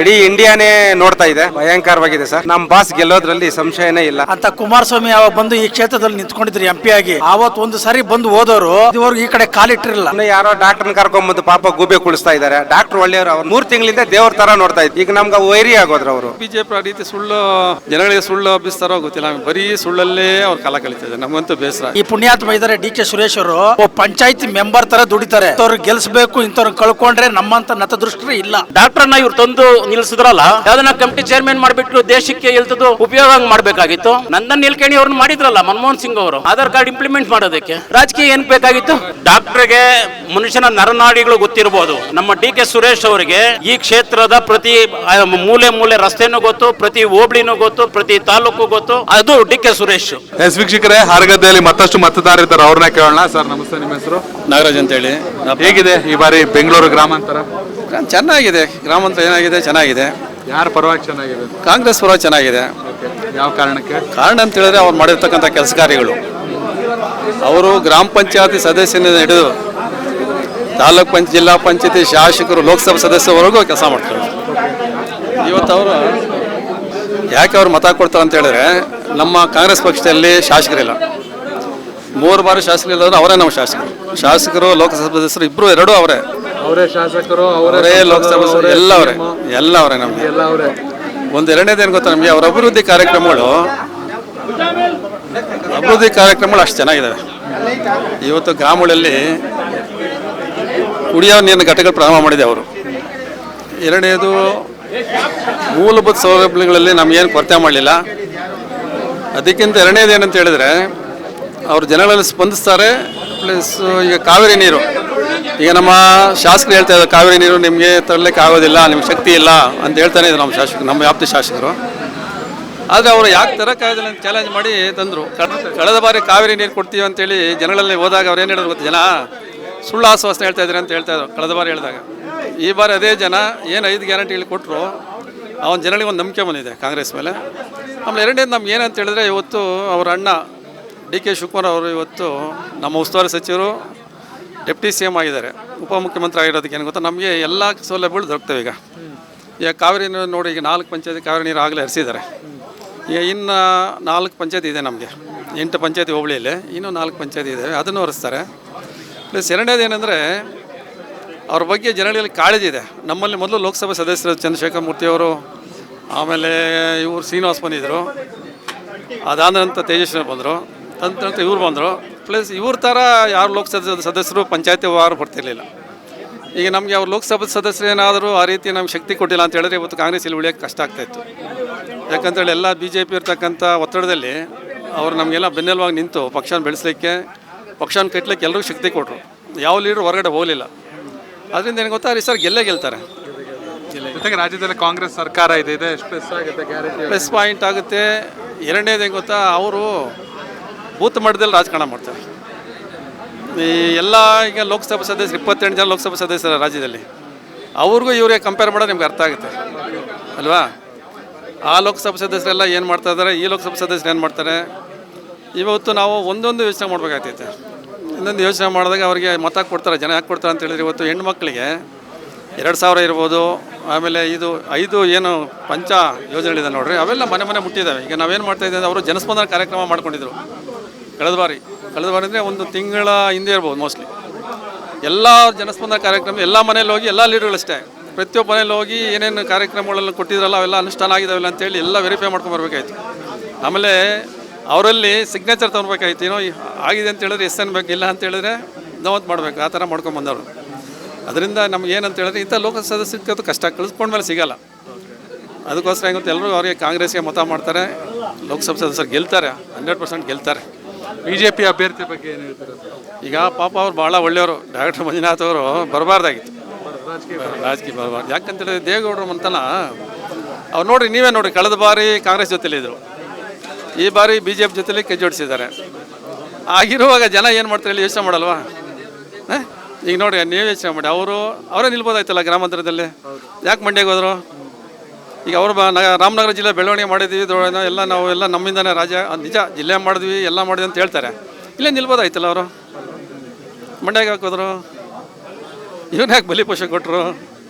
ಇಡೀ ಇಂಡಿಯಾನೇ ನೋಡ್ತಾ ಇದೆ, ಭಯಂಕರವಾಗಿದೆ ಸರ್. ನಮ್ಮ ಬಾಸ್ ಗೆಲ್ಲೋದ್ರಲ್ಲಿ ಸಂಶಯನೇ ಇಲ್ಲ ಅಂತ ಕುಮಾರಸ್ವಾಮಿ ಅವಾಗ ಬಂದು ಈ ಕ್ಷೇತ್ರದಲ್ಲಿ ನಿಂತ್ಕೊಂಡಿದ್ರು MP ಆಗಿ. ಅವತ್ತು ಒಂದು ಸಾರಿ ಬಂದು ಹೋದವರು ಇದುವರೆಗೂ ಈ ಕಡೆ ಕಾಲಿಟ್ಟಿರಲಿಲ್ಲ. ಯಾರೋ ಡಾಕ್ಟರ್ ಕರ್ಕೊಂಡ್ಬಂದು ಪಾಪ ಗೂಬೆ ಕುಳಿಸ್ತಾ ಇದಾರೆ. ಡಾಕ್ಟರ್ ಒಳ್ಳೆಯವರು, ಅವ್ರು 3 ತಿಂಗಳಿಂದ ದೇವ್ರ ತರ ನೋಡ್ತಾ ಇದ್ರು. ಈಗ ನಮ್ಗೆ ವೈರಿ ಆಗೋದ್ರು ಅವರು. ಬಿಜೆಪಿ ಆ ರೀತಿ ಸುಳ್ಳು ಜನಗಳಿಗೆ ಸುಳ್ಳು ಹಬ್ಬಿಸ್ತಾರೋ ಗೊತ್ತಿಲ್ಲ, ಬರೀ ಸುಳ್ಳಲ್ಲೇ ಅವ್ರು ಕಾಲ ಕಳೀತಿದ್ದಾರೆ. ನಮಗಂತೂ ಬೇಸರ. ಈ ಪುಣ್ಯಾತ್ಮ ಇದಾರೆ DK ಸುರೇಶ್ ಅವರು, ಪಂಚಾಯತಿ ಮೆಂಬರ್ ತರ ದುಡಿತಾರೆ. ಅವ್ರು ಗೆಲ್ಸ್ಬೇಕು, ಇಂಥವ್ರು ಕಳ್ಕೊಂಡ್ರೆ ನಮ್ಮಂತ ನತದೃಷ್ಟರು ಇಲ್ಲ. ಡಾಕ್ಟರ್ನ ಇವ್ರು ತಂದು ನಿಲ್ಸಿದ್ರಲ್ಲ, ಯಾವ್ದನ್ನ ಕಮಿಟಿ ಚೇರ್ಮನ್ ಮಾಡ್ಬಿಟ್ಟು ದೇಶಕ್ಕೆ ಎಲ್ತದ್ದು ಉಪಯೋಗ ಮಾಡ್ಬೇಕಾಗಿತ್ತು. ನಂದನ್ ನಿಲ್ಕಣಿ ಅವ್ರನ್ನ ಮಾಡಿದ್ರಲ್ಲ ಮನಮೋಹನ್ ಸಿಂಗ್ ಅವರು, ಆಧಾರ್ ಕಾರ್ಡ್ ಇಂಪ್ಲಿಮೆಂಟ್ ಮಾಡೋದಕ್ಕೆ ರಾಜಕೀಯ ಏನ್ ಬೇಕಾಗಿತ್ತು? ಡಾಕ್ಟರ್ಗೆ ಮನುಷ್ಯನ ನರನಾಡಿಗಳು ಗೊತ್ತಿರಬಹುದು. ನಮ್ಮ DK ಸುರೇಶ್ ಅವರಿಗೆ ಈ ಕ್ಷೇತ್ರದ ಪ್ರತಿ ಮೂಲೆ ಮೂಲೆ ರಸ್ತೆನೂ ಗೊತ್ತು, ಪ್ರತಿ ಹೋಬಳಿನೂ ಗೊತ್ತು, ಪ್ರತಿ ತಾಲೂಕು ಗೊತ್ತು. ಅದು DK ಸುರೇಶ್. ವೀಕ್ಷಕರೇ, ಹಾರಗದ್ದೆಯಲ್ಲಿ ಮತ್ತಷ್ಟು ಮತದಾರರಿದ್ದಾರೆ, ಅವ್ರನ್ನ ಕೇಳೋಣ. ಸರ್ ನಮಸ್ತೆ, ನಿಮ್ಮ ಹೆಸರು? ನಾಗರಾಜ್ ಅಂತ ಹೇಳಿ. ಹೇಗಿದೆ ಈ ಬಾರಿ ಬೆಂಗಳೂರು ಗ್ರಾಮಾಂತರ? ಚೆನ್ನಾಗಿದೆ. ಗ್ರಾಮಾಂತರ ಏನಾಗಿದೆ? ಚೆನ್ನಾಗಿದೆ. ಯಾರ ಪರವಾಗಿ ಚೆನ್ನಾಗಿದೆ? ಕಾಂಗ್ರೆಸ್ ಪರ ಚೆನ್ನಾಗಿದೆ. ಯಾವ ಕಾರಣಕ್ಕೆ? ಕಾರಣ ಅಂತ ಹೇಳಿದ್ರೆ ಅವ್ರು ಮಾಡಿರ್ತಕ್ಕಂಥ ಕೆಲಸ ಕಾರ್ಯಗಳು. ಅವರು ಗ್ರಾಮ ಪಂಚಾಯತಿ ಸದಸ್ಯನಿಂದ ಹಿಡಿದು ತಾಲೂಕ್ ಜಿಲ್ಲಾ ಪಂಚಾಯತಿ ಶಾಸಕರು, ಲೋಕಸಭಾ ಸದಸ್ಯರವರೆಗೂ ಕೆಲಸ ಮಾಡ್ತಾರೆ. ಇವತ್ತು ಅವರು ಯಾಕೆ ಅವ್ರು ಮತ ಕೊಡ್ತಾರೆ ಅಂತ ಹೇಳಿದ್ರೆ, ನಮ್ಮ ಕಾಂಗ್ರೆಸ್ ಪಕ್ಷದಲ್ಲಿ ಶಾಸಕರಿಲ್ಲ. 3 ಬಾರಿ ಶಾಸಕರಿಲ್ಲ, ಅವರೇ ನಮ್ಮ ಶಾಸಕರು ಲೋಕಸಭಾ ಸದಸ್ಯರು ಇಬ್ಬರು, ಎರಡೂ ಅವರೇ ಶಾಸಕರು, ಅವರೇ ಲೋಕಸಭಾ ಎಲ್ಲ ಅವರೇ ನಮಗೆ. ಒಂದು ಎರಡನೇದೇನು ಗೊತ್ತಾ ನಮಗೆ, ಅವರ ಅಭಿವೃದ್ಧಿ ಕಾರ್ಯಕ್ರಮಗಳು ಅಷ್ಟು ಚೆನ್ನಾಗಿದ್ದಾವೆ. ಇವತ್ತು ಗ್ರಾಮಗಳಲ್ಲಿ ಕುಡಿಯೋ ನೀರಿನ ಘಟಕಗಳು ಪ್ರಾರಂಭ ಮಾಡಿದೆ ಅವರು. ಎರಡನೇದು, ಮೂಲಭೂತ ಸೌಲಭ್ಯಗಳಲ್ಲಿ ನಮಗೇನು ಕೊರತೆ ಮಾಡಲಿಲ್ಲ. ಅದಕ್ಕಿಂತ ಎರಡನೇದು ಏನಂತ ಹೇಳಿದ್ರೆ, ಅವರು ಜನಗಳಲ್ಲಿ ಸ್ಪಂದಿಸ್ತಾರೆ. ಪ್ಲಸ್ ಈಗ ಕಾವೇರಿ ನೀರು, ಈಗ ನಮ್ಮ ಶಾಸಕರು ಹೇಳ್ತಾ ಇದ್ದಾರೆ, ಕಾವೇರಿ ನೀರು ನಿಮಗೆ ತರಲಿಕ್ಕೆ ಆಗೋದಿಲ್ಲ, ನಿಮ್ಗೆ ಶಕ್ತಿ ಇಲ್ಲ ಅಂತ ಹೇಳ್ತಾನೆ ಇದ್ರು ನಮ್ಮ ಶಾಸಕರು, ನಮ್ಮ ವ್ಯಾಪ್ತಿ ಶಾಸಕರು. ಆದರೆ ಅವರು ಯಾಕೆ ತರೋಕ್ಕಾಗೋದಿಲ್ಲ ಅಂತ ಚಾಲೆಂಜ್ ಮಾಡಿ ತಂದರು. ಕಳೆದ ಬಾರಿ ಕಾವೇರಿ ನೀರು ಕೊಡ್ತೀವಿ ಅಂತೇಳಿ ಜನಗಳಲ್ಲಿ ಹೋದಾಗ ಅವ್ರು ಏನು ಹೇಳಿದ್ರು ಗೊತ್ತು, ಜನ ಸುಳ್ಳು ಆಶ್ವಾಸನೆ ಹೇಳ್ತಾ ಇದ್ದಾರೆ ಅಂತ ಹೇಳ್ತಾ ಇದ್ರು ಕಳೆದ ಬಾರಿ ಹೇಳಿದಾಗ. ಈ ಬಾರಿ ಅದೇ ಜನ ಏನು 5 ಗ್ಯಾರಂಟಿಗಳು ಕೊಟ್ಟರು, ಅವನ ಜನಗಳಿಗೆ ಒಂದು ನಂಬಿಕೆ ಬಂದಿದೆ ಕಾಂಗ್ರೆಸ್ ಮೇಲೆ. ಆಮೇಲೆ ಎರಡನೇದು ನಮ್ಗೆ ಏನಂತ ಹೇಳಿದ್ರೆ, ಇವತ್ತು ಅವರ ಅಣ್ಣ DK ಶಿವಕುಮಾರ್ ಅವರು ಇವತ್ತು ನಮ್ಮ ಉಸ್ತುವಾರಿ ಸಚಿವರು, ಡೆಪ್ಟಿ CM ಆಗಿದ್ದಾರೆ, ಉಪಮುಖ್ಯಮಂತ್ರಿ ಆಗಿರೋದಕ್ಕೆ ಏನು ಗೊತ್ತಾ, ನಮಗೆ ಎಲ್ಲ ಸೌಲಭ್ಯಗಳು ದೊರಕ್ತವೆ. ಈಗ ಕಾವೇರಿ ನೀರು ನೋಡಿ, ಈಗ 4 ಪಂಚಾಯತಿ ಕಾವೇರಿ ನೀರು ಆಗಲೇ ಹರಿಸಿದ್ದಾರೆ. ಈಗ ಇನ್ನು 4 ಪಂಚಾಯತಿ ಇದೆ ನಮಗೆ, 8 ಪಂಚಾಯತಿ ಹೋಬಳಿಯಲ್ಲಿ ಇನ್ನೂ 4 ಪಂಚಾಯತಿ ಇದೆ, ಅದನ್ನು ಹರಿಸ್ತಾರೆ. ಪ್ಲಸ್ ಎರಡನೇದು ಏನಂದರೆ, ಅವ್ರ ಬಗ್ಗೆ ಜನಗಳಲ್ಲಿ ಕಾಳಜಿ ಇದೆ. ನಮ್ಮಲ್ಲಿ ಮೊದಲು ಲೋಕಸಭಾ ಸದಸ್ಯರು ಚಂದ್ರಶೇಖರ್ ಮೂರ್ತಿಯವರು, ಆಮೇಲೆ ಇವರು ಶ್ರೀನಿವಾಸ್ ಬಂದಿದ್ದರು, ಅದಾದ ನಂತರ ತೇಜಸ್ವಿ ಬಂದರು, ನಂತರ ಇವ್ರು ಬಂದರು. ಪ್ಲಸ್ ಇವ್ರ ಥರ ಯಾರು ಲೋಕಸಭಾ ಸದಸ್ಯರು ಪಂಚಾಯತಿ ವಾರ ಬರ್ತಿರ್ಲಿಲ್ಲ. ಈಗ ನಮಗೆ ಅವ್ರು ಲೋಕಸಭಾ ಸದಸ್ಯರು ಏನಾದರೂ ಆ ರೀತಿ ನಮ್ಗೆ ಶಕ್ತಿ ಕೊಟ್ಟಿಲ್ಲ ಅಂತ ಹೇಳಿದ್ರೆ, ಇವತ್ತು ಕಾಂಗ್ರೆಸ್ ಇಲ್ಲಿ ಉಳಿಯೋಕ್ಕೆ ಕಷ್ಟ ಆಗ್ತಾಯಿತ್ತು. ಯಾಕಂತೇಳಿ ಎಲ್ಲ BJP ಇರ್ತಕ್ಕಂಥ ಒತ್ತಡದಲ್ಲಿ ಅವರು ನಮಗೆಲ್ಲ ಬೆನ್ನೆಲುವಾಗಿ ನಿಂತು ಪಕ್ಷನ ಬೆಳೆಸಲಿಕ್ಕೆ, ಪಕ್ಷನ ಕಟ್ಟಲಿಕ್ಕೆ ಎಲ್ಲರಿಗೂ ಶಕ್ತಿ ಕೊಟ್ಟರು. ಯಾವ ಲೀಡ್ರು ಹೊರಗಡೆ ಹೋಗಲಿಲ್ಲ. ಅದರಿಂದ ಏನು ಗೊತ್ತಾ, ಸರ್ ಗೆಲ್ತಾರೆ. ಜೊತೆಗೆ ರಾಜ್ಯದಲ್ಲಿ ಕಾಂಗ್ರೆಸ್ ಸರ್ಕಾರ ಇದೆ, ಎಷ್ಟು ಪ್ಲಸ್ ಆಗುತ್ತೆ? ಗ್ಯಾರಂಟಿ ಪ್ಲಸ್ ಪಾಯಿಂಟ್ ಆಗುತ್ತೆ. ಎರಡನೇದು ಏನು ಗೊತ್ತಾ, ಅವರು ಬೂತ್ ಮಟ್ಟದಲ್ಲಿ ರಾಜಕಾರಣ ಮಾಡ್ತಾರೆ. ಈ ಎಲ್ಲ ಈಗ ಲೋಕಸಭಾ ಸದಸ್ಯರು 28 ಜನ ಲೋಕಸಭಾ ಸದಸ್ಯರ ರಾಜ್ಯದಲ್ಲಿ, ಅವ್ರಿಗೂ ಇವ್ರಿಗೆ ಕಂಪೇರ್ ಮಾಡೋದು ನಿಮ್ಗೆ ಅರ್ಥ ಆಗುತ್ತೆ ಅಲ್ವಾ? ಆ ಲೋಕಸಭಾ ಸದಸ್ಯರೆಲ್ಲ ಏನು ಮಾಡ್ತಾ ಇದ್ದಾರೆ, ಈ ಲೋಕಸಭಾ ಸದಸ್ಯರು ಏನು ಮಾಡ್ತಾರೆ. ಇವತ್ತು ನಾವು ಒಂದೊಂದು ಯೋಚನೆ ಮಾಡಬೇಕಾಗ್ತೈತೆ. ಇನ್ನೊಂದು ಯೋಚನೆ ಮಾಡಿದಾಗ ಅವರಿಗೆ ಮತ ಕೊಡ್ತಾರೆ. ಜನ ಯಾಕೆ ಕೊಡ್ತಾರೆ ಅಂತ ಹೇಳಿದ್ರೆ, ಇವತ್ತು ಹೆಣ್ಮಕ್ಳಿಗೆ 2000 ಇರ್ಬೋದು, ಆಮೇಲೆ ಇದು 5 ಏನು ಪಂಚ ಯೋಜನೆಗಳಿದೆ ನೋಡ್ರಿ, ಅವೆಲ್ಲ ಮನೆ ಮುಟ್ಟಿದ್ದಾವೆ. ಈಗ ನಾವೇನು ಮಾಡ್ತಾಯಿದ್ದೀವಿ, ಅವರು ಜನಸ್ಪಂದನ ಕಾರ್ಯಕ್ರಮ ಮಾಡ್ಕೊಂಡಿದ್ರು ಕಳೆದ ಬಾರಿ ಅಂದರೆ 1 ತಿಂಗಳ ಹಿಂದೆ ಇರ್ಬೋದು ಮೋಸ್ಟ್ಲಿ. ಎಲ್ಲ ಜನಸ್ಪಂದನ ಕಾರ್ಯಕ್ರಮ ಎಲ್ಲ ಮನೇಲಿ ಹೋಗಿ, ಎಲ್ಲ ಲೀಡರ್ಗಳಷ್ಟೇ ಪ್ರತಿಯೊಬ್ಬ ಮನೇಲಿ ಹೋಗಿ ಏನೇನು ಕಾರ್ಯಕ್ರಮಗಳೆಲ್ಲ ಕೊಟ್ಟಿದ್ರಲ್ಲ ಅವೆಲ್ಲ ಅನುಷ್ಠಾನ ಆಗಿದ್ದಾವಿಲ್ಲ ಅಂತೇಳಿ ಎಲ್ಲ ವೆರಿಫೈ ಮಾಡ್ಕೊಂಬರ್ಬೇಕಾಯ್ತು. ಆಮೇಲೆ ಅವರಲ್ಲಿ ಸಿಗ್ನೇಚರ್ ತೊಗೊಬೇಕಾಯ್ತು. ಏನೋ ಆಗಿದೆ ಅಂತ ಹೇಳಿದ್ರೆ ಎಸ್ ಅನ್ಬೇಕು, ಇಲ್ಲ ಅಂತ ಹೇಳಿದ್ರೆ ನವತ್ತು ಮಾಡಬೇಕು, ಆ ಥರ ಮಾಡ್ಕೊಂಬಂದವರು. ಅದರಿಂದ ನಮ್ಗೆ ಏನಂತ ಹೇಳಿದ್ರೆ, ಇಂಥ ಲೋಕಸಭಾ ಸದಸ್ಯಕ್ಕೆ ಕಷ್ಟ ಕಳಿಸ್ಕೊಂಡ್ಮೇಲೆ ಸಿಗೋಲ್ಲ. ಅದಕ್ಕೋಸ್ಕರ ಹೆಂಗುತ್ತೆ, ಎಲ್ಲರೂ ಅವರಿಗೆ ಕಾಂಗ್ರೆಸ್ಗೆ ಮತ ಮಾಡ್ತಾರೆ. ಲೋಕಸಭಾ ಸದಸ್ಯರು ಗೆಲ್ತಾರೆ, 100% ಗೆಲ್ತಾರೆ. BJP ಅಭ್ಯರ್ಥಿ ಬಗ್ಗೆ ಏನು ಹೇಳ್ತಾರೆ? ಈಗ ಪಾಪ ಅವ್ರು ಭಾಳ ಒಳ್ಳೆಯವರು, ಡಾಕ್ಟರ್ ಮಂಜುನಾಥ್ ಅವರು ಬರಬಾರ್ದಾಗಿತ್ತು, ರಾಜಕೀಯ ಬರಬಾರ್ದು. ಯಾಕಂತೇಳಿದ್ರೆ ದೇವೇಗೌಡರು ಅಂತನ ಅವ್ರು ನೋಡಿರಿ, ನೀವೇ ನೋಡಿರಿ, ಕಳೆದ ಬಾರಿ ಕಾಂಗ್ರೆಸ್ ಜೊತೆಲಿದ್ದರು, ಈ ಬಾರಿ BJP ಜೊತೆಲಿ ಕೈ ಜೋಡಿಸಿದ್ದಾರೆ. ಆಗಿರುವಾಗ ಜನ ಏನು ಮಾಡ್ತಾರೆ ಹೇಳಿ ಯೋಚನೆ ಮಾಡಲ್ವಾ? ಈಗ ನೋಡಿ, ನೀವು ಯೋಚನೆ ಮಾಡಿ, ಅವರೇ ನಿಲ್ಬೋದಾಯ್ತಲ್ಲ ಗ್ರಾಮಾಂತರದಲ್ಲಿ. ಯಾಕೆ ಮಂಡ್ಯಗೆ ಹೋದರು? ಈಗ ಅವರು ರಾಮನಗರ ಜಿಲ್ಲೆ ಬೆಳವಣಿಗೆ ಮಾಡಿದ್ವಿ, ಎಲ್ಲ ನಾವು ಎಲ್ಲ ನಮ್ಮಿಂದನೇ ರಾಜ್ಯ ನಿಜ ಜಿಲ್ಲೆ ಮಾಡಿದ್ವಿ, ಎಲ್ಲ ಮಾಡಿದ್ವಿ ಅಂತ ಹೇಳ್ತಾರೆ. ಇಲ್ಲೇ ನಿಲ್ಬೋದಾಯ್ತಲ್ಲ ಅವರು. ಮಂಡ್ಯಗೆ ಹಾಕೋದ್ರು, ಇವನ್ನ ಯಾಕೆ ಬಲಿಪೋಷ ಕೊಟ್ಟರು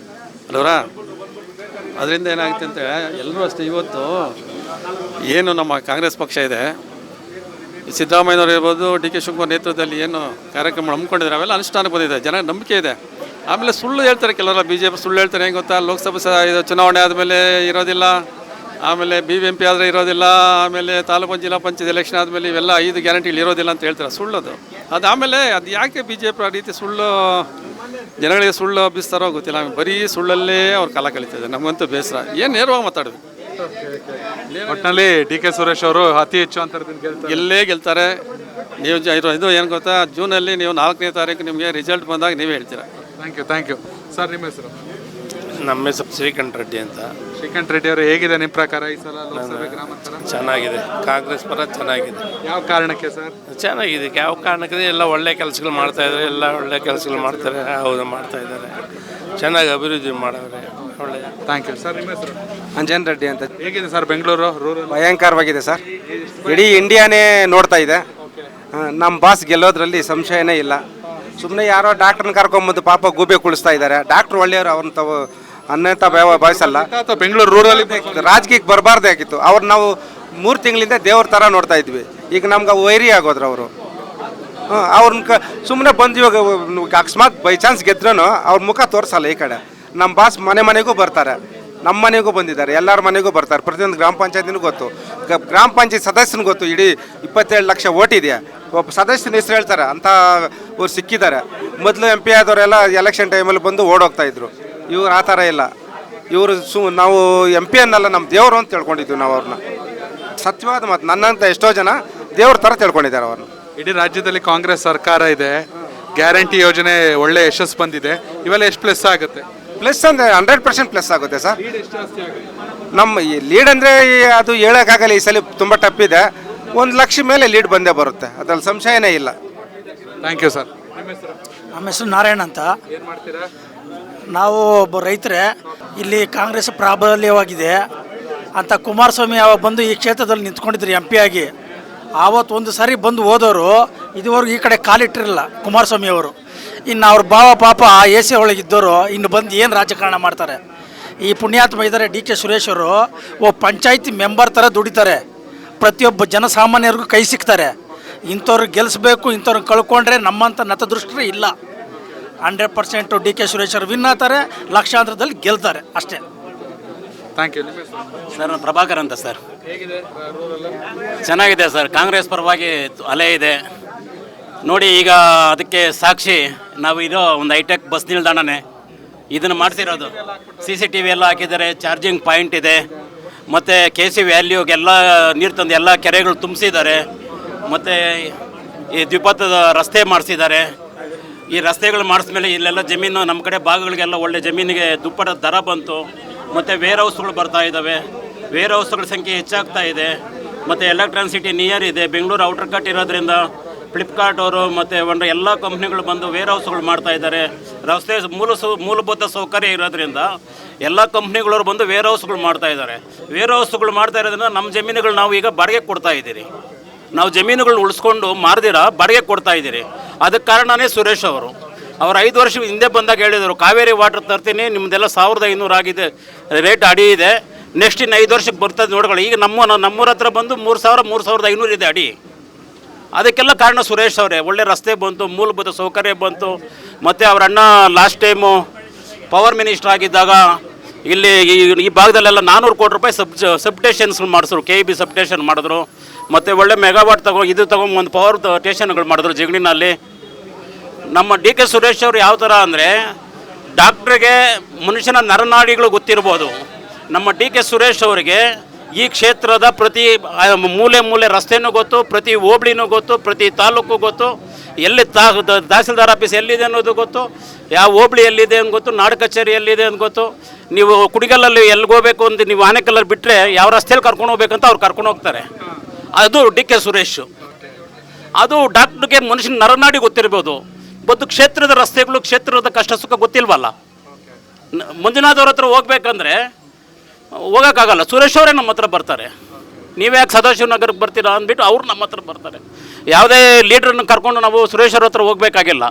ಅಲ್ವರಾ? ಅದರಿಂದ ಏನಾಗುತ್ತೆ ಅಂತ ಎಲ್ಲರೂ ಅಷ್ಟೇ. ಇವತ್ತು ಏನು ನಮ್ಮ ಕಾಂಗ್ರೆಸ್ ಪಕ್ಷ ಇದೆ, ಸಿದ್ದರಾಮಯ್ಯನವರು ಇರ್ಬೋದು, ಡಿ ಕೆ ಶಿವಕುಮಾರ್ ನೇತೃತ್ವದಲ್ಲಿ ಏನು ಕಾರ್ಯಕ್ರಮ ಹಮ್ಮಿಕೊಂಡಿದ್ದಾರೆ ಅವೆಲ್ಲ ಅನುಷ್ಠಾನಕ್ಕೆ ಬಂದಿದೆ, ಜನ ನಂಬಿಕೆ ಇದೆ. ಆಮೇಲೆ ಸುಳ್ಳು ಹೇಳ್ತಾರೆ ಕೆಲವರ, ಬಿ ಜೆ ಪಿ ಸುಳ್ಳು ಹೇಳ್ತಾರೆ. ಹೆಂಗೆ ಗೊತ್ತಾ, ಲೋಕಸಭಾ ಇದು ಚುನಾವಣೆ ಆದಮೇಲೆ ಇರೋದಿಲ್ಲ, ಆಮೇಲೆ BBMP ಆದರೆ ಇರೋದಿಲ್ಲ, ಆಮೇಲೆ ತಾಲೂಕು ಜಿಲ್ಲಾ ಪಂಚಾಯತ್ ಎಲೆಕ್ಷನ್ ಆದಮೇಲೆ ಇವೆಲ್ಲ 5 ಗ್ಯಾರಂಟಿಗಳು ಇರೋದಿಲ್ಲ ಅಂತ ಹೇಳ್ತಾರೆ. ಸುಳ್ಳದು. ಅದಾದಮೇಲೆ ಅದು ಯಾಕೆ BJP ಆ ರೀತಿ ಸುಳ್ಳು ಜನಗಳಿಗೆ ಸುಳ್ಳು ಹಬ್ಬಿಸ್ತಾರೋ ಗೊತ್ತಿಲ್ಲ. ಬರೀ ಸುಳ್ಳಲ್ಲೇ ಅವ್ರು ಕಾಲ ಕಳೀತಿದೆ. ನಮಗಂತೂ ಬೇಸರ. ಏನು ನೇರವಾಗಿ ಮಾತಾಡಬೇಕು. ಒಟ್ಟಿನಲ್ಲಿ ಡಿ ಕೆ ಸುರೇಶ್ ಅವರು ಅತಿ ಹೆಚ್ಚು ಅಂತರದಿಂದ ಗೆಲ್ತಾರೆ. ಎಲ್ಲೇ ಗೆಲ್ತಾರೆ. ನೀವು ಇದು ಏನು ಗೊತ್ತಾ, ಜೂನಲ್ಲಿ ನೀವು 4ನೇ ತಾರೀಕು ನಿಮಗೆ ರಿಸಲ್ಟ್ ಬಂದಾಗ ನೀವೇ ಹೇಳ್ತೀರಾ. Thank you sir. ನಿಮ್ಮ ಹೆಸರು? ನಮ್ಮ ಹೆಸರು ಶ್ರೀಕಂಠ ರೆಡ್ಡಿ ಅಂತ. ಶ್ರೀಕಂಠ ರೆಡ್ಡಿ ಅವರು ಹೇಗಿದೆ ನಿಮ್ಮ ಪ್ರಕಾರ ಈ ಸಲ ಲೋಕಸಭೆ ಗ್ರಾಮಾಂತರ? ಚೆನ್ನಾಗಿದೆ, ಕಾಂಗ್ರೆಸ್ ಪರ ಚೆನ್ನಾಗಿದೆ. ಯಾವ ಕಾರಣಕ್ಕೆ ಸರ್? ಚೆನ್ನಾಗಿದೆ. ಯಾವ ಕಾರಣಕ್ಕೆ ಎಲ್ಲ ಒಳ್ಳೆ ಕೆಲಸಗಳು ಮಾಡ್ತಾ ಇದ್ದಾರೆ, ಎಲ್ಲ ಒಳ್ಳೆ ಕೆಲಸಗಳು ಮಾಡ್ತಾರೆ. ಹೌದು, ಮಾಡ್ತಾ ಇದ್ದಾರೆ. ಚೆನ್ನಾಗಿ ಅಭಿವೃದ್ಧಿ ಮಾಡವ್ರೆ. ಒಳ್ಳೆ. Thank you sir. ನಿಮ್ಮ ಹೆಸರು? ಅಂಜನ್ ರೆಡ್ಡಿ ಅಂತ. ಹೇಗಿದೆ ಸರ್ ಬೆಂಗಳೂರು ರೂರಲ್? ಭಯಂಕರವಾಗಿದೆ ಸರ್. ಇಡೀ ಇಂಡಿಯಾನೇ ನೋಡ್ತಾ ಇದೆ. ನಮ್ಮ ಬಾಸ್ ಗೆಲ್ಲೋದ್ರಲ್ಲಿ ಸಂಶಯನೇ ಇಲ್ಲ. ಸುಮ್ಮನೆ ಯಾರೋ ಡಾಕ್ಟ್ರನ್ನ ಕರ್ಕೊಂಬಂದು ಪಾಪ ಗೂಬೆ ಕುಳಿಸ್ತಾ ಇದ್ದಾರೆ. ಡಾಕ್ಟ್ರು ಒಳ್ಳೆಯವರು, ಅವ್ರನ್ನ ತಾವು ಅನ್ನಂತ ಭಾವಿಸಲ್ಲ. ಅಥವಾ ಬೆಂಗಳೂರು ರೂರಲ್ಲಿ ರಾಜಕೀಯಕ್ಕೆ ಬರಬಾರ್ದೇ ಆಗಿತ್ತು. ಅವ್ರು ನಾವು 3 ತಿಂಗಳಿಂದ ದೇವ್ರ ಥರ ನೋಡ್ತಾ ಇದ್ವಿ. ಈಗ ನಮ್ಗೆ ವೈರಿ ಆಗೋದ್ರು ಅವರು. ಅವ್ರನ್ನ ಸುಮ್ಮನೆ ಬಂದು ಇವಾಗ ಅಕಸ್ಮಾತ್ ಬೈ ಚಾನ್ಸ್ ಗೆದ್ರೂ ಅವ್ರ ಮುಖ ತೋರಿಸಲ್ಲ ಈ ಕಡೆ. ನಮ್ಮ ಬಾಸ್ ಮನೆಗೂ ಬರ್ತಾರೆ, ನಮ್ಮ ಮನೆಗೂ ಬಂದಿದ್ದಾರೆ, ಎಲ್ಲರ ಮನೆಗೂ ಬರ್ತಾರೆ. ಪ್ರತಿಯೊಂದು ಗ್ರಾಮ ಪಂಚಾಯತಿನೂ ಗೊತ್ತು, ಗ್ರಾಮ ಪಂಚಾಯತ್ ಸದಸ್ಯನಿಗೆ ಗೊತ್ತು. ಇಡೀ 27 ಲಕ್ಷ ಓಟ್ ಇದೆಯಾ, ಒಬ್ಬ ಸದಸ್ಯನ ಹೆಸರು ಹೇಳ್ತಾರೆ ಅಂತ ಅವ್ರು ಸಿಕ್ಕಿದ್ದಾರೆ. ಮೊದಲು MP ಆದವರೆಲ್ಲ ಎಲೆಕ್ಷನ್ ಟೈಮಲ್ಲಿ ಬಂದು ಓಡೋಗ್ತಾ ಇದ್ರು. ಇವ್ರು ಆ ಥರ ಇಲ್ಲ. ಇವರು ನಾವು MP ಅನ್ನಲ್ಲ, ನಮ್ಮ ದೇವರು ಅಂತ ತಿಳ್ಕೊಂಡಿದ್ವಿ ನಾವು ಅವ್ರನ್ನ. ಸತ್ಯವಾದ ಮಾತು. ನನ್ನಂತ ಎಷ್ಟೋ ಜನ ದೇವ್ರ ಥರ ತಿಳ್ಕೊಂಡಿದ್ದಾರೆ ಅವ್ರನ್ನ. ಇಡೀ ರಾಜ್ಯದಲ್ಲಿ ಕಾಂಗ್ರೆಸ್ ಸರ್ಕಾರ ಇದೆ, ಗ್ಯಾರಂಟಿ ಯೋಜನೆ ಒಳ್ಳೆ ಯಶಸ್ಸು ಬಂದಿದೆ. ಇವೆಲ್ಲ ಎಷ್ಟು ಪ್ಲಸ್ ಆಗುತ್ತೆ? ಪ್ಲಸ್ ಅಂದರೆ 100% ಪ್ಲಸ್ ಆಗುತ್ತೆ ಸರ್. ನಮ್ಮ ಈ ಲೀಡ್ ಅಂದರೆ ಅದು ಹೇಳೋಕ್ಕಾಗಲ್ಲ. ಈ ಸಲ ತುಂಬ ಟಫ್ ಇದೆ. 1 ಲಕ್ಷ ಮೇಲೆ ಲೀಡ್ ಬಂದೇ ಬರುತ್ತೆ, ಅದ್ರಲ್ಲಿ ಸಂಶಯನೇ ಇಲ್ಲ. Thank you sir. ನಮ್ಮ ಹೆಸರು ನಾರಾಯಣ ಅಂತ. ಏನು ಮಾಡ್ತೀರಾ? ನಾವು ಒಬ್ಬ ರೈತರೇ. ಇಲ್ಲಿ ಕಾಂಗ್ರೆಸ್ ಪ್ರಾಬಲ್ಯವಾಗಿದೆ ಅಂತ ಕುಮಾರಸ್ವಾಮಿ ಯಾವಾಗ ಬಂದು ಈ ಕ್ಷೇತ್ರದಲ್ಲಿ ನಿಂತ್ಕೊಂಡಿದ್ರು MP ಆಗಿ, ಆವತ್ತು ಒಂದು ಸಾರಿ ಬಂದು ಹೋದವರು ಇದುವರೆಗೂ ಈ ಕಡೆ ಕಾಲಿಟ್ಟಿರಲಿಲ್ಲ ಕುಮಾರಸ್ವಾಮಿ ಅವರು. ಇನ್ನು ಅವ್ರ ಭಾವ ಪಾಪ AC ಒಳಗಿದ್ದವರು ಇನ್ನು ಬಂದು ಏನು ರಾಜಕಾರಣ ಮಾಡ್ತಾರೆ. ಈ ಪುಣ್ಯಾತ್ಮ ಇದ್ದಾರೆ ಡಿ ಕೆ ಸುರೇಶ್ ಅವರು, ಪಂಚಾಯತಿ ಮೆಂಬರ್ ಥರ ದುಡಿತಾರೆ. ಪ್ರತಿಯೊಬ್ಬ ಜನಸಾಮಾನ್ಯರಿಗೂ ಕೈ ಸಿಗ್ತಾರೆ. ಇಂಥವ್ರು ಗೆಲ್ಲಿಸ್ಬೇಕು, ಇಂಥವ್ರನ್ನ ಕಳ್ಕೊಂಡ್ರೆ ನಮ್ಮಂಥ ನತದೃಷ್ಟರು ಇಲ್ಲ. 100% ಡಿ ಕೆ ಸುರೇಶ್ ಅವರು ವಿನ್ ಆಗ್ತಾರೆ, ಲಕ್ಷಾಂತರದಲ್ಲಿ ಗೆಲ್ತಾರೆ ಅಷ್ಟೇ. Thank you. ಸರ್ ನಾನು ಪ್ರಭಾಕರ್ ಅಂತ ಸರ್. ಹೇಗಿದೆ ರೂರಲ್? ಚೆನ್ನಾಗಿದೆ ಸರ್. ಕಾಂಗ್ರೆಸ್ ಪರವಾಗಿ ಅಲೆ ಇದೆ ನೋಡಿ. ಈಗ ಅದಕ್ಕೆ ಸಾಕ್ಷಿ ನಾವು ಇರೋ ಒಂದು ಹೈಟೆಕ್ ಬಸ್ ನಿಲ್ದಾಣನೇ ಇದನ್ನು ಮಾಡಿಸಿರೋದು. CCTV ಎಲ್ಲ ಹಾಕಿದ್ದಾರೆ, ಚಾರ್ಜಿಂಗ್ ಪಾಯಿಂಟ್ ಇದೆ, ಮತ್ತು KC ವ್ಯಾಲ್ಯೂಗೆಲ್ಲ ನೀರು ತಂದು ಎಲ್ಲ ಕೆರೆಗಳು ತುಂಬಿಸಿದ್ದಾರೆ, ಮತ್ತು ಈ ದ್ವಿಪಥದ ರಸ್ತೆ ಮಾಡಿಸಿದ್ದಾರೆ. ಈ ರಸ್ತೆಗಳು ಮಾಡಿಸ್ಮೇಲೆ ಇಲ್ಲೆಲ್ಲ ಜಮೀನು ನಮ್ಮ ಕಡೆ ಭಾಗಗಳಿಗೆಲ್ಲ ಒಳ್ಳೆ ಜಮೀನಿಗೆ ದುಪ್ಪಟ ದರ ಬಂತು. ಮತ್ತು ವೇರ್ ಹೌಸ್ಗಳು ಬರ್ತಾ ಇದ್ದಾವೆ, ವೇರ್ ಹೌಸ್ಗಳ ಸಂಖ್ಯೆ ಹೆಚ್ಚಾಗ್ತಾ ಇದೆ. ಮತ್ತು ಎಲೆಕ್ಟ್ರಾನ್ ಸಿಟಿ ನಿಯರ್ ಇದೆ, ಬೆಂಗಳೂರು ಔಟರ್ ಕಟ್ ಇರೋದ್ರಿಂದ ಫ್ಲಿಪ್ಕಾರ್ಟ್ ಅವರು ಮತ್ತು ಎಲ್ಲ ಕಂಪ್ನಿಗಳು ಬಂದು ವೇರ್ ಹೌಸ್ಗಳು ಮಾಡ್ತಾ ಇದ್ದಾರೆ. ರಸ್ತೆ ಮೂಲಭೂತ ಸೌಕರ್ಯ ಇರೋದ್ರಿಂದ ಎಲ್ಲ ಕಂಪ್ನಿಗಳವ್ರು ಬಂದು ವೇರ್ ಹೌಸ್ಗಳು ಮಾಡ್ತಾ ಇದ್ದಾರೆ. ವೇರ್ ಹೌಸ್ಗಳು ಮಾಡ್ತಾ ಇರೋದ್ರಿಂದ ನಮ್ಮ ಜಮೀನುಗಳು ನಾವು ಈಗ ಬಾಡಿಗೆ ಕೊಡ್ತಾ ಇದ್ದೀರಿ. ನಾವು ಜಮೀನುಗಳನ್ನ ಉಳಿಸ್ಕೊಂಡು ಮಾರ್ದಿರ ಬಾಡಿಗೆ ಕೊಡ್ತಾ ಇದ್ದೀರಿ. ಅದಕ್ಕೆ ಕಾರಣನೇ ಸುರೇಶ್ ಅವರು. 5 ವರ್ಷ ಹಿಂದೆ ಬಂದಾಗ ಹೇಳಿದರು, ಕಾವೇರಿ ವಾಟರ್ ತರ್ತೀನಿ, ನಿಮ್ಮದೆಲ್ಲ 1500 ಆಗಿದೆ, ರೇಟ್ ಅಡಿ ಇದೆ, ನೆಕ್ಸ್ಟ್ ಇನ್ನು 5 ವರ್ಷಕ್ಕೆ ಬರ್ತದೆ ನೋಡ್ಕೊಳ್ಳಿ. ಈಗ ನಮ್ಮೂರ ಹತ್ರ ಬಂದು 3500 ಇದೆ ಅಡಿ. ಅದಕ್ಕೆಲ್ಲ ಕಾರಣ ಸುರೇಶ್ ಅವರೇ. ಒಳ್ಳೆ ರಸ್ತೆ ಬಂತು, ಮೂಲಭೂತ ಸೌಕರ್ಯ ಬಂತು. ಮತ್ತು ಅವರ ಅಣ್ಣ ಲಾಸ್ಟ್ ಟೈಮು ಪವರ್ ಮಿನಿಸ್ಟರ್ ಆಗಿದ್ದಾಗ ಇಲ್ಲಿ ಈ ಭಾಗದಲ್ಲೆಲ್ಲ 400 ಕೋಟಿ ರೂಪಾಯಿ ಸಬ್ಸ್ಟೇಷನ್ಸ್ ಮಾಡಿದ್ರು, KEB ಸಬ್ಸ್ಟೇಷನ್ ಮಾಡಿದ್ರು. ಮತ್ತು ಒಳ್ಳೆ ಮೆಗಾವಾಟ್ ಒಂದು ಪವರ್ ಸ್ಟೇಷನ್ಗಳು ಮಾಡಿದ್ರು ಜಗಣಿನಲ್ಲಿ. ನಮ್ಮ ಡಿ ಕೆ ಸುರೇಶ್ ಅವರು ಯಾವ ಥರ ಅಂದರೆ, ಡಾಕ್ಟ್ರಿಗೆ ಮನುಷ್ಯನ ನರನಾಡಿಗಳು ಗೊತ್ತಿರ್ಬೋದು. ನಮ್ಮ ಡಿ ಕೆ ಸುರೇಶ್ ಅವರಿಗೆ ಈ ಕ್ಷೇತ್ರದ ಪ್ರತಿ ಮೂಲೆ ರಸ್ತೆನೂ ಗೊತ್ತು, ಪ್ರತಿ ಹೋಬಳಿನೂ ಗೊತ್ತು, ಪ್ರತಿ ತಾಲೂಕು ಗೊತ್ತು, ಎಲ್ಲಿ ತಹಸೀಲ್ದಾರ್ ಆಫೀಸ್ ಎಲ್ಲಿದೆ ಅನ್ನೋದು ಗೊತ್ತು, ಯಾವ ಹೋಬಳಿ ಎಲ್ಲಿದೆ ಅಂತ ಗೊತ್ತು, ನಾಡು ಕಚೇರಿ ಎಲ್ಲಿದೆ ಅಂತ ಗೊತ್ತು. ನೀವು ಕುಡಿಗಲ್ಲಲ್ಲಿ ಎಲ್ಲಿಗೆ ಹೋಗ್ಬೇಕು ಅಂತ ನೀವು ಆನೆಕಲ್ಲಲ್ಲಿ ಬಿಟ್ಟರೆ ಯಾವ ರಸ್ತೆಯಲ್ಲಿ ಕರ್ಕೊಂಡು ಹೋಗ್ಬೇಕಂತ ಅವ್ರು ಕರ್ಕೊಂಡು ಹೋಗ್ತಾರೆ. ಅದು ಡಿ ಕೆ ಸುರೇಶ್. ಅದು ಡಾಕ್ಟ್ರಿಗೆ ಮನುಷ್ಯನ ನರನಾಡಿ ಗೊತ್ತಿರ್ಬೋದು, ಬತ್ತು ಕ್ಷೇತ್ರದ ರಸ್ತೆಗಳು, ಕ್ಷೇತ್ರದ ಕಷ್ಟ ಸುಖ ಗೊತ್ತಿಲ್ವಲ್ಲ. ಮಂಜುನಾಥ್ ಅವ್ರ ಹತ್ರ ಹೋಗ್ಬೇಕಂದ್ರೆ ಹೋಗೋಕ್ಕಾಗಲ್ಲ, ಸುರೇಶ್ ಅವರೇ ನಮ್ಮ ಹತ್ರ ಬರ್ತಾರೆ. ನೀವ್ಯಾಕೆ ಸದಾಶಿವನಗರಕ್ಕೆ ಬರ್ತೀರಾ ಅಂದ್ಬಿಟ್ಟು ಅವ್ರು ನಮ್ಮ ಹತ್ರ ಬರ್ತಾರೆ. ಯಾವುದೇ ಲೀಡ್ರನ್ನ ಕರ್ಕೊಂಡು ನಾವು ಸುರೇಶ್ ಅವ್ರ ಹತ್ರ ಹೋಗ್ಬೇಕಾಗಿಲ್ಲ.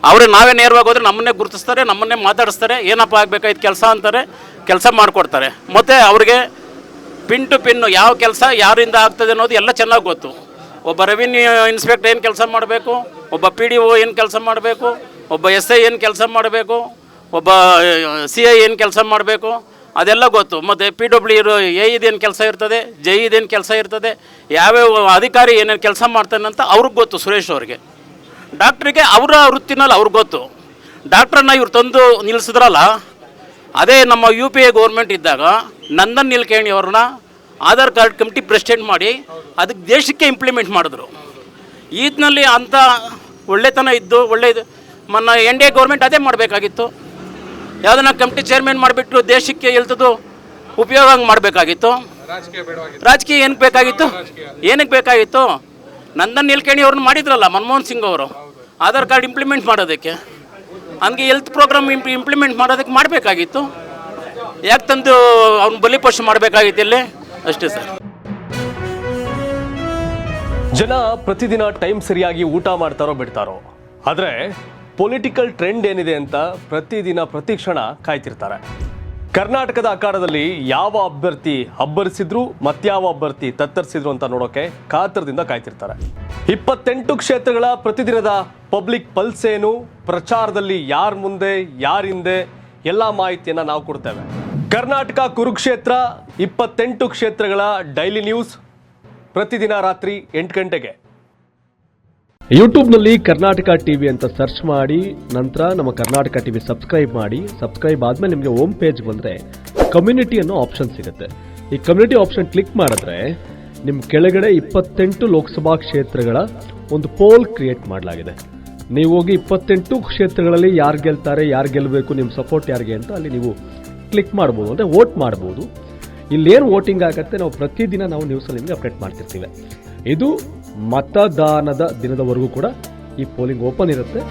ಅವರು ನಾವೇ ನೇರವಾಗಿ ಹೋದ್ರೆ ನಮ್ಮನ್ನೇ ಗುರುತಿಸ್ತಾರೆ, ನಮ್ಮನ್ನೇ ಮಾತಾಡಿಸ್ತಾರೆ. ಏನಪ್ಪ ಆಗಬೇಕಾಯ್ತು ಕೆಲಸ ಅಂತಾರೆ, ಕೆಲಸ ಮಾಡಿಕೊಡ್ತಾರೆ. ಮತ್ತು ಅವ್ರಿಗೆ ಪಿನ್ ಟು ಪಿನ್ನು ಯಾವ ಕೆಲಸ ಯಾರಿಂದ ಆಗ್ತದೆ ಅನ್ನೋದು ಎಲ್ಲ ಚೆನ್ನಾಗಿ ಗೊತ್ತು. ಒಬ್ಬ ರೆವಿನ್ಯೂ ಇನ್ಸ್ಪೆಕ್ಟರ್ ಏನು ಕೆಲಸ ಮಾಡಬೇಕು, ಒಬ್ಬ PDO ಏನು ಕೆಲಸ ಮಾಡಬೇಕು, ಒಬ್ಬ SI ಏನು ಕೆಲಸ ಮಾಡಬೇಕು, ಒಬ್ಬ CI ಏನು ಕೆಲಸ ಮಾಡಬೇಕು, ಅದೆಲ್ಲ ಗೊತ್ತು. ಮತ್ತು PW ಏನು ಕೆಲಸ ಇರ್ತದೆ, ಏನು ಕೆಲಸ ಇರ್ತದೆ, ಯಾವ್ಯಾವ ಅಧಿಕಾರಿ ಏನೇನು ಕೆಲಸ ಮಾಡ್ತಾನೆ ಅಂತ ಅವ್ರಿಗೆ ಗೊತ್ತು. ಸುರೇಶ್ ಅವ್ರಿಗೆ, ಡಾಕ್ಟ್ರಿಗೆ ಅವರ ವೃತ್ತಿನಲ್ಲಿ ಅವ್ರಿಗೆ ಗೊತ್ತು. ಡಾಕ್ಟ್ರನ್ನ ಇವ್ರು ತಂದು ನಿಲ್ಲಿಸಿದ್ರಲ್ಲ, ಅದೇ ನಮ್ಮ UPA ಗೌರ್ಮೆಂಟ್ ಇದ್ದಾಗ ನಂದನ್ ನಿಲ್ಕೇಣಿ ಅವ್ರನ್ನ ಆಧಾರ್ ಕಾರ್ಡ್ ಕಮಿಟಿ ಪ್ರೆಸಿಡೆಂಟ್ ಮಾಡಿ ಅದಕ್ಕೆ ದೇಶಕ್ಕೆ ಇಂಪ್ಲಿಮೆಂಟ್ ಮಾಡಿದ್ರು. ಈದ್ನಲ್ಲಿ ಅಂಥ ಒಳ್ಳೆತನ ಇದ್ದು ಒಳ್ಳೆಯದು ಮೊನ್ನೆ NDA ಗೌರ್ಮೆಂಟ್ ಅದೇ ಮಾಡಬೇಕಾಗಿತ್ತು. ಯಾವುದನ್ನ ಕಮಿಟಿ ಚೇರ್ಮನ್ ಮಾಡಿಬಿಟ್ಟು ದೇಶಕ್ಕೆ ಎಲ್ತದ್ದು ಉಪಯೋಗ ಮಾಡಬೇಕಾಗಿತ್ತು. ರಾಜಕೀಯ ಏನಕ್ಕೆ ಬೇಕಾಗಿತ್ತು? ಏನಕ್ಕೆ ಬೇಕಾಗಿತ್ತು? ನಂದನ್ ನಿಲ್ಕೇಣಿ ಅವ್ರನ್ನ ಮಾಡಿದ್ರಲ್ಲ ಮನಮೋಹನ್ ಸಿಂಗ್ ಅವರು, ಆಧಾರ್ ಕಾರ್ಡ್ ಇಂಪ್ಲಿಮೆಂಟ್ ಮಾಡೋದಕ್ಕೆ, ಹಂಗೆ ಹೆಲ್ತ್ ಪ್ರೋಗ್ರಾಮ್ ಇಂಪ್ಲಿಮೆಂಟ್ ಮಾಡೋದಕ್ಕೆ ಮಾಡಬೇಕಾಗಿತ್ತು. ಯಾಕೆ ತಂದು ಅವ್ನ ಬಲಿಪಶು ಮಾಡಬೇಕಾಗಿತ್ತು ಇಲ್ಲಿ? ಅಷ್ಟೇ ಸರ್. ಜನ ಪ್ರತಿದಿನ ಟೈಮ್ ಸರಿಯಾಗಿ ಊಟ ಮಾಡ್ತಾರೋ ಬಿಡ್ತಾರೋ, ಆದರೆ ಪೊಲಿಟಿಕಲ್ ಟ್ರೆಂಡ್ ಏನಿದೆ ಅಂತ ಪ್ರತಿದಿನ ಪ್ರತಿ ಕ್ಷಣ ಕಾಯ್ತಿರ್ತಾರೆ. ಕರ್ನಾಟಕದ ಆಕಾರದಲ್ಲಿ ಯಾವ ಅಭ್ಯರ್ಥಿ ಅಬ್ಬರಿಸಿದ್ರು ಮತ್ಯಾವ ಅಭ್ಯರ್ಥಿ ತತ್ತರಿಸಿದ್ರು ಅಂತ ನೋಡೋಕೆ ಕಾತರದಿಂದ ಕಾಯ್ತಿರ್ತಾರೆ. 28 ಕ್ಷೇತ್ರಗಳ ಪ್ರತಿದಿನದ ಪಬ್ಲಿಕ್ ಪಲ್ಸ್ ಏನು, ಪ್ರಚಾರದಲ್ಲಿ ಯಾರ ಮುಂದೆ ಯಾರ ಹಿಂದೆ ಎಲ್ಲ ಮಾಹಿತಿಯನ್ನು ನಾವು ಕೊಡ್ತೇವೆ. ಕರ್ನಾಟಕ ಕುರುಕ್ಷೇತ್ರ 28 ಕ್ಷೇತ್ರಗಳ ಡೈಲಿ ನ್ಯೂಸ್ ಪ್ರತಿದಿನ ರಾತ್ರಿ 8 ಗಂಟೆಗೆ ಯೂಟ್ಯೂಬ್ನಲ್ಲಿ ಕರ್ನಾಟಕ ಟಿವಿ ಅಂತ ಸರ್ಚ್ ಮಾಡಿ, ನಂತರ ನಮ್ಮ ಕರ್ನಾಟಕ ಟಿವಿ ಸಬ್ಸ್ಕ್ರೈಬ್ ಮಾಡಿ. ಸಬ್ಸ್ಕ್ರೈಬ್ ಆದಮೇಲೆ ನಿಮಗೆ ಹೋಮ್ ಪೇಜ್ ಬಂದರೆ ಕಮ್ಯುನಿಟಿ ಅನ್ನೋ ಆಪ್ಷನ್ ಸಿಗುತ್ತೆ. ಈ ಕಮ್ಯುನಿಟಿ ಆಪ್ಷನ್ ಕ್ಲಿಕ್ ಮಾಡಿದ್ರೆ ನಿಮ್ಮ ಕೆಳಗಡೆ 28 ಲೋಕಸಭಾ ಕ್ಷೇತ್ರಗಳ ಒಂದು ಪೋಲ್ ಕ್ರಿಯೇಟ್ ಮಾಡಲಾಗಿದೆ. ನೀವು ಹೋಗಿ 28 ಕ್ಷೇತ್ರಗಳಲ್ಲಿ ಯಾರು ಗೆಲ್ತಾರೆ, ಯಾರು ಗೆಲ್ಲಬೇಕು, ನಿಮ್ಮ ಸಪೋರ್ಟ್ ಯಾರಿಗೆ ಅಂತ ಅಲ್ಲಿ ನೀವು ಕ್ಲಿಕ್ ಮಾಡ್ಬೋದು, ಅಂದರೆ ವೋಟ್ ಮಾಡ್ಬೋದು. ಇಲ್ಲೇನು ವೋಟಿಂಗ್ ಆಗುತ್ತೆ ನಾವು ಪ್ರತಿದಿನ ನಾವು ನ್ಯೂಸಲ್ಲಿ ನಿಮಗೆ ಅಪ್ಡೇಟ್ ಮಾಡ್ತಿರ್ತೀವಿ. ಇದು ಮತದಾನದ ದಿನದವರೆಗೂ ಕೂಡ ಈ ಪೋಲಿಂಗ್ ಓಪನ್ ಇರುತ್ತೆ.